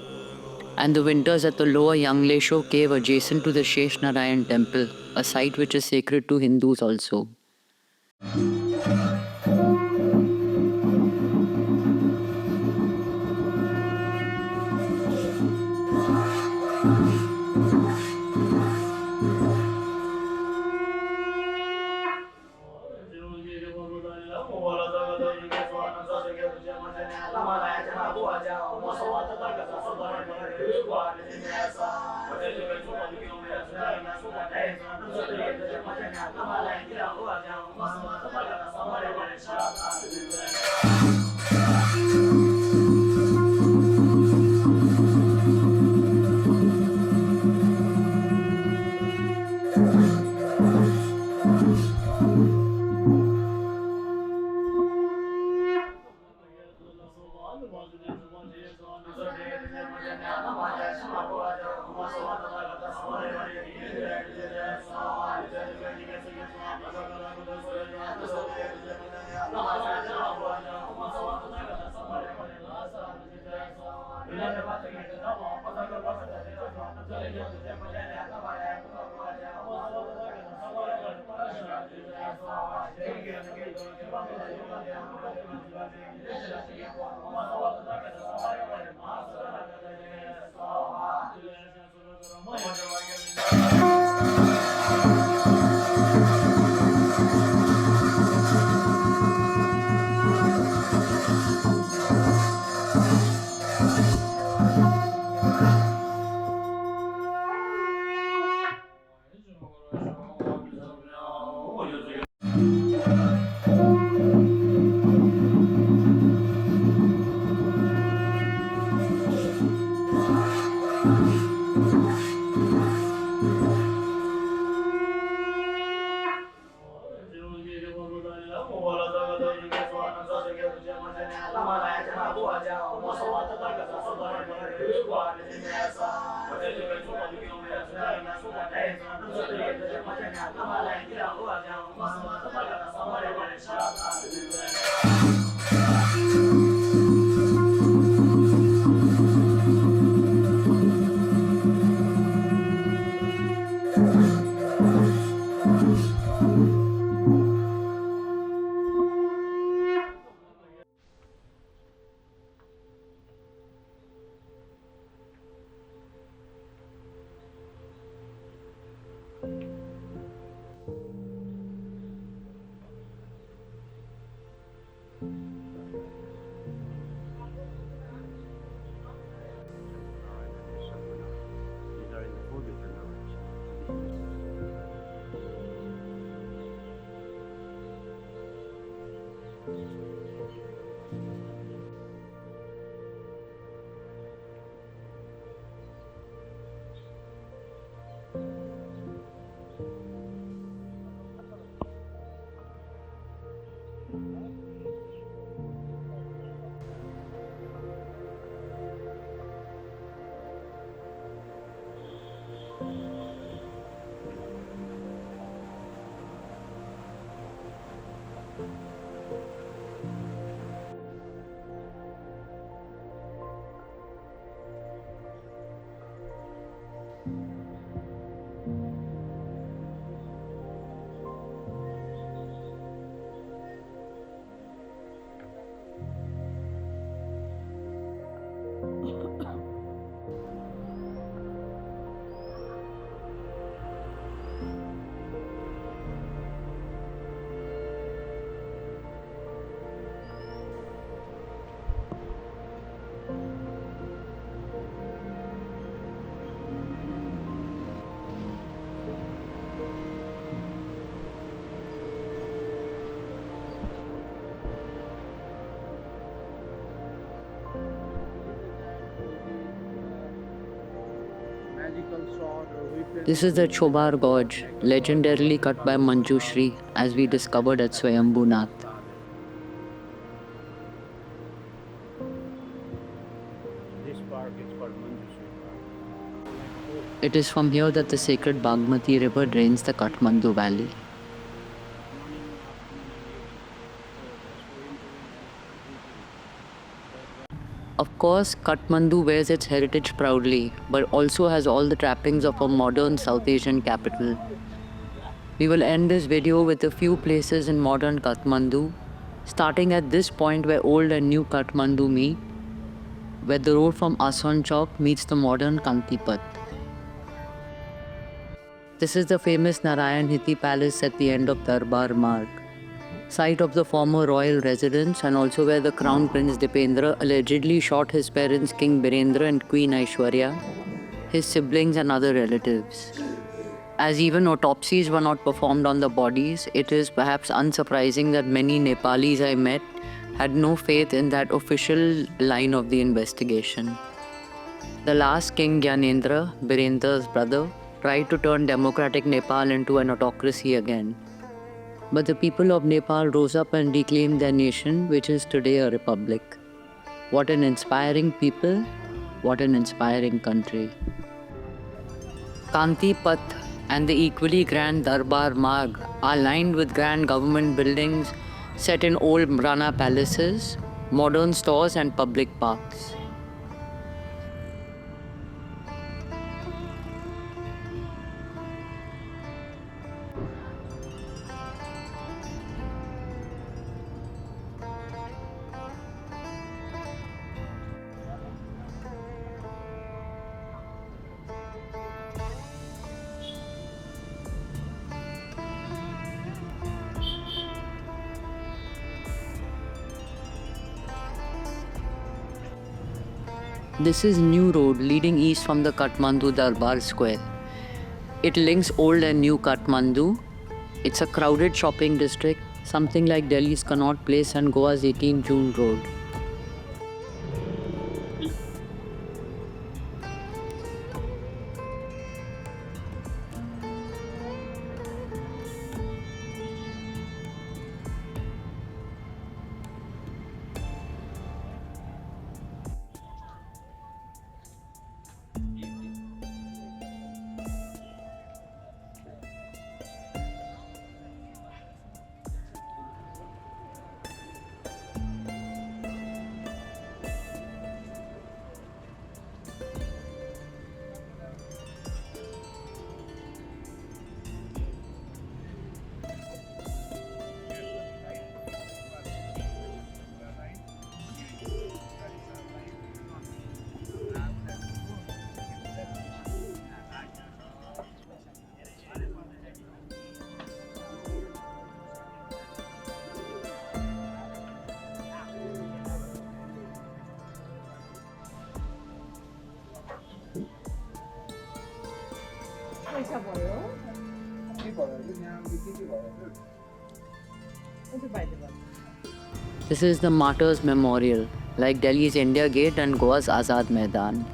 and the winters at the lower Yanglesho cave adjacent to the Shesh Narayan Temple, a site which is sacred to Hindus also. These are in the 4 different directions. This is the Chobar Gorge, legendarily cut by Manjushri, as we discovered at Swayambhunath. This park is called Manjushri Park. It is from here that the sacred Bagmati river drains the Kathmandu Valley. Of course, Kathmandu wears its heritage proudly, but also has all the trappings of a modern South Asian capital. We will end this video with a few places in modern Kathmandu, starting at this point where old and new Kathmandu meet, where the road from Asan Chowk meets the modern Kantipat. This is the famous Narayan Hithi Palace at the end of Darbar Marg, site of the former royal residence and also where the Crown Prince Dipendra allegedly shot his parents King Birendra and Queen Aishwarya, his siblings and other relatives. As even autopsies were not performed on the bodies, it is perhaps unsurprising that many Nepalis I met had no faith in that official line of the investigation. The last King Gyanendra, Birendra's brother, tried to turn democratic Nepal into an autocracy again. But the people of Nepal rose up and reclaimed their nation, which is today a republic. What an inspiring people, what an inspiring country. Kantipat and the equally grand Darbar Marg are lined with grand government buildings set in old Rana palaces, modern stores and public parks. This is new road leading east from the Kathmandu Darbar square. It links old and new Kathmandu. It's a crowded shopping district, something like Delhi's Connaught Place and Goa's 18 June Road. पैसा भयो This is the Martyrs Memorial, like Delhi's India Gate and Goa's Azad Maidan.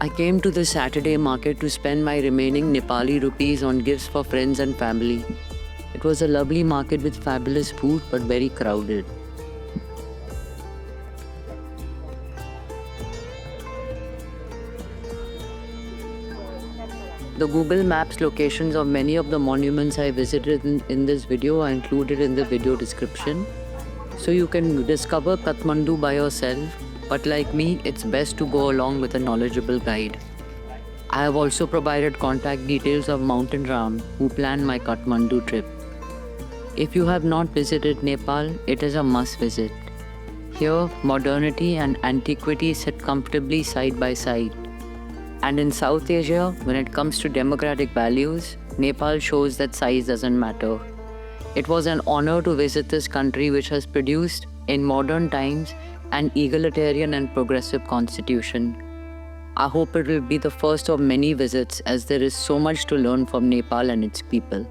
I came to the Saturday market to spend my remaining Nepali rupees on gifts for friends and family. It was a lovely market with fabulous food but very crowded. The Google Maps locations of many of the monuments I visited in this video are included in the video description. So you can discover Kathmandu by yourself, but like me, it's best to go along with a knowledgeable guide. I have also provided contact details of Mountain Ram, who planned my Kathmandu trip. If you have not visited Nepal, it is a must visit. Here, modernity and antiquity sit comfortably side by side. And in South Asia, when it comes to democratic values, Nepal shows that size doesn't matter. It was an honor to visit this country which has produced, in modern times, an egalitarian and progressive constitution. I hope it will be the first of many visits as there is so much to learn from Nepal and its people.